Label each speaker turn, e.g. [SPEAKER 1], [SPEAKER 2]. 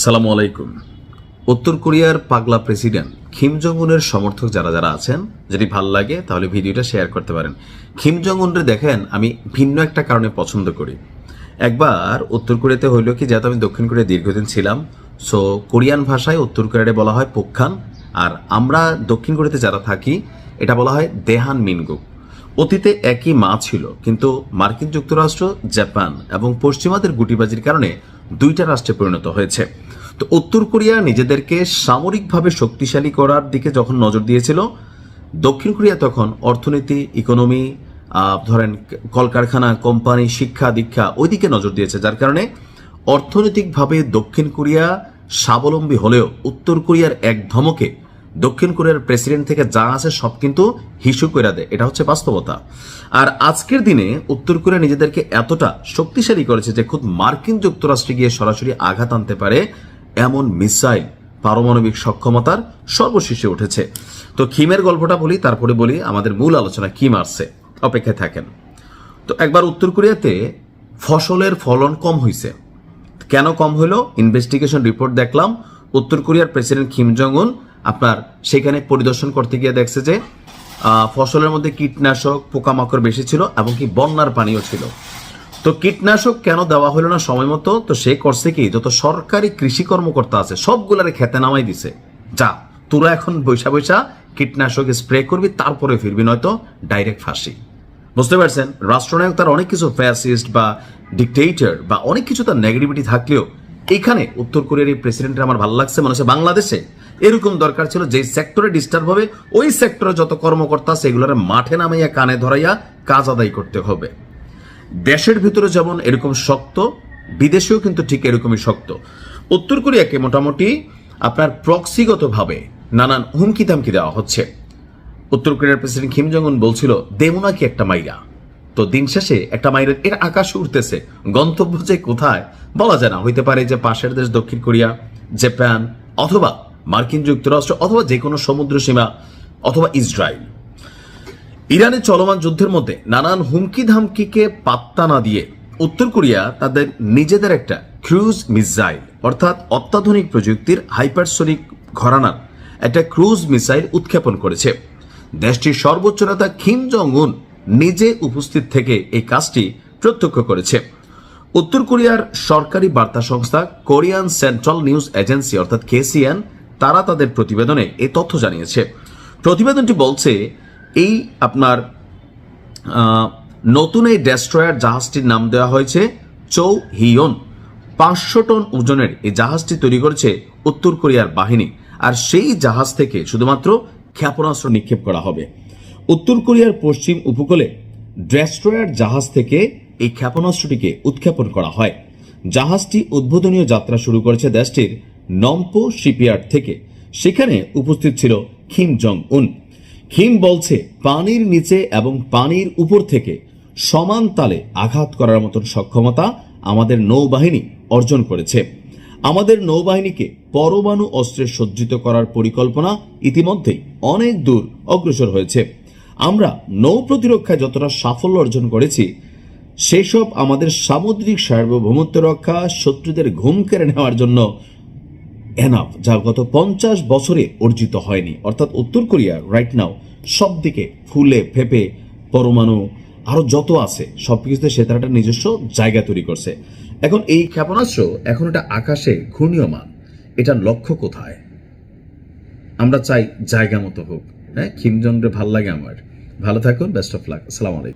[SPEAKER 1] সালামু আলাইকুম। উত্তর কোরিয়ার পাগলা প্রেসিডেন্ট কিম জং উনের সমর্থক যারা যারা আছেন, যদি ভাল লাগে তাহলে ভিডিওটা শেয়ার করতে পারেন। কিম জং উনরে দেখেন আমি ভিন্ন একটা কারণে পছন্দ করি। একবার উত্তর কোরিয়াতে হইল কি, যেহেতু আমি দক্ষিণ কোরিয়া দীর্ঘদিন ছিলাম, সো কোরিয়ান ভাষায় উত্তর কোরিয়াতে বলা হয় পোকখান, আর আমরা দক্ষিণ কোরিয়াতে যারা থাকি এটা বলা হয় দেহান মিনগুক। অতীতে একই মা ছিল, কিন্তু মার্কিন যুক্তরাষ্ট্র, জাপান এবং পশ্চিমাদের গুটিবাজির কারণে দুইটা রাষ্ট্রে পরিণত হয়েছে। তো উত্তর কোরিয়া নিজেদেরকে সামরিকভাবে শক্তিশালী করার দিকে যখন নজর দিয়েছিল, দক্ষিণ কোরিয়া তখন অর্থনীতি, ইকোনমি, ধরেন কলকারখানা, কোম্পানি, শিক্ষা দীক্ষা ওইদিকে নজর দিয়েছে, যার কারণে অর্থনৈতিকভাবে দক্ষিণ কোরিয়া স্বাবলম্বী হলেও উত্তর কোরিয়ার এক ধমকে দক্ষিণ কোরিয়ার প্রেসিডেন্ট থেকে যা আছে সব কিন্তু হিসু করে দেয়। এটা হচ্ছে বাস্তবতা। আর আজকের দিনে উত্তর কোরিয়া নিজেদেরকে এতটা শক্তিশালী করেছে যে খুব মার্কিন যুক্তরাষ্ট্রে গিয়ে সরাসরি আঘাত আনতে পারে এমন মিসাইল, পারমাণবিক সক্ষমতার সর্বশীর্ষে উঠেছে। তো কিমের গল্পটা বলি, তারপরে বলি আমাদের মূল আলোচনা কি মারছে। অপেক্ষায় থাকেন। তো একবার উত্তর কোরিয়াতে ফসলের ফলন কম হয়েছে। কেন কম হলো? ইনভেস্টিগেশন রিপোর্ট দেখলাম। উত্তর কোরিয়ার প্রেসিডেন্ট কিম জং উন আপনার সেখানে পরিদর্শন করতে গিয়ে দেখছে যে ফসলের মধ্যে কীটনাশক, পোকামাকড় বেশি ছিল এবং কি বন্যার পানিও ছিল। তো কীটনাশক কেন দেওয়া হলো না সময় মতো? তো সে করছে কি, যত সরকারি কৃষি কর্মকর্তা আছে সবগুলারে খেতে নামাই দিছে, যা তোরা এখন বৈশা বৈশা কীটনাশক স্প্রে করবি, তারপরে ফিরবি, নয়তো ডাইরেক্ট ফাঁসি। বুঝতে পারছেন? রাষ্ট্রনায়ক তার অনেক কিছু ফ্যাসিস্ট বা ডিকটেটর বা অনেক কিছু তার নেগেটিভিটি থাকলেও এখানে উত্তর কোরিয়ার এই প্রেসিডেন্টের আমার ভালো লাগছে। মনে হচ্ছে বাংলাদেশে এরকম দরকার ছিল, যে সেক্টরে ডিস্টার্ব হবে ওই সেক্টরে যত কর্মকর্তা আছে এগুলোর মাঠে নামাইয়া কানে ধরাইয়া কাজ আদায় করতে হবে। দেশের ভিতরে যেমন এরকম শক্ত, বিদেশেও কিন্তু ঠিক এরকমই শক্ত। উত্তর কোরিয়াকে মোটামুটি আপনার প্রক্সিগতভাবে নানান হুমকি থামকি দেওয়া হচ্ছে। উত্তর কোরিয়ার প্রেসিডেন্ট কিম জং উন বলছিল দেবো নাকি একটা মাইরা। তো দিন শেষে একটা মাইরের এর আকাশ উঠতেছে, গন্তব্য যে কোথায় বলা যায় না। হইতে পারে যে পাশের দেশ দক্ষিণ কোরিয়া, জাপান, অথবা মার্কিন যুক্তরাষ্ট্র, অথবা যে কোনো সমুদ্র সীমা, অথবা ইসরায়েল। ইরানের চলমান যুদ্ধের মধ্যে নানান হুমকি ধামকিকে পাত্তা না দিয়ে উত্তর কোরিয়া তাদের নিজেদের একটা ক্রুজ মিসাইল, অর্থাৎ অত্যাধুনিক প্রযুক্তির হাইপারসোনিক ঘরানার একটা ক্রুজ মিসাইল উৎক্ষেপণ করেছে। দেশটির সর্বোচ্চ নেতা কিম জং উন নিজে উপস্থিত থেকে এই কাজটি প্রত্যক্ষ করেছে। উত্তর কোরিয়ার সরকারি বার্তা সংস্থা কোরিয়ান সেন্ট্রাল নিউজ এজেন্সি অর্থাৎ KCN তারা তাদের প্রতিবেদনে এই তথ্য জানিয়েছে। প্রতিবেদনটি বলছে এই আপনার নতুন এই ডেস্ট্রয়ার জাহাজটির নাম দেওয়া হয়েছে চৌ হিয়ন। 500 টন ওজনের এই জাহাজটি তৈরি করেছে উত্তর কোরিয়ার বাহিনী, আর সেই জাহাজ থেকে শুধুমাত্র ক্ষেপণাস্ত্র নিক্ষেপ করা হবে। উত্তর কোরিয়ার পশ্চিম উপকূলে ডেস্ট্রয়ার জাহাজ থেকে এই ক্ষেপণাস্ত্রটিকে উৎক্ষেপণ করা হয়। জাহাজটি উদ্বোধনীয় যাত্রা শুরু করেছে দেশটির নম্পো শিপইয়ার্ড থেকে। সেখানে উপস্থিত ছিল কিম জং উন। কিম বলছে পানির নিচে এবং পানির উপর থেকে সমান তালে আঘাত করার মতন সক্ষমতা আমাদের নৌবাহিনী অর্জন করেছে। আমাদের নৌবাহিনীকে পরমাণু অস্ত্রে সজ্জিত করার পরিকল্পনা ইতিমধ্যেই অনেক দূর অগ্রসর হয়েছে। আমরা নৌ প্রতিরক্ষায় যতটা সাফল্য অর্জন করেছি সেসব আমাদের সামুদ্রিক সার্বভৌমত্ব রক্ষা, শত্রুদের ঘুম কেড়ে নেওয়ার জন্য এনাফ, যা গত 50 বছরে অর্জিত হয়নি। অর্থাৎ উত্তর কোরিয়া রাইট নাও সব দিকে ফুলে ফেপে পরমাণু আরো যত আছে সবকিছুতে সে তার একটা নিজস্ব জায়গা তৈরি করছে। এখন এই ক্ষেপণাস্ত্র এখন এটা আকাশে ঘূর্ণীয়মান, এটার লক্ষ্য কোথায়? আমরা চাই জায়গা মতো হোক। হ্যাঁ, কিম জং রে ভাল লাগে আমার। ভালো থাকুন, বেস্ট অফ লাক। আসসালামু আলাইকুম।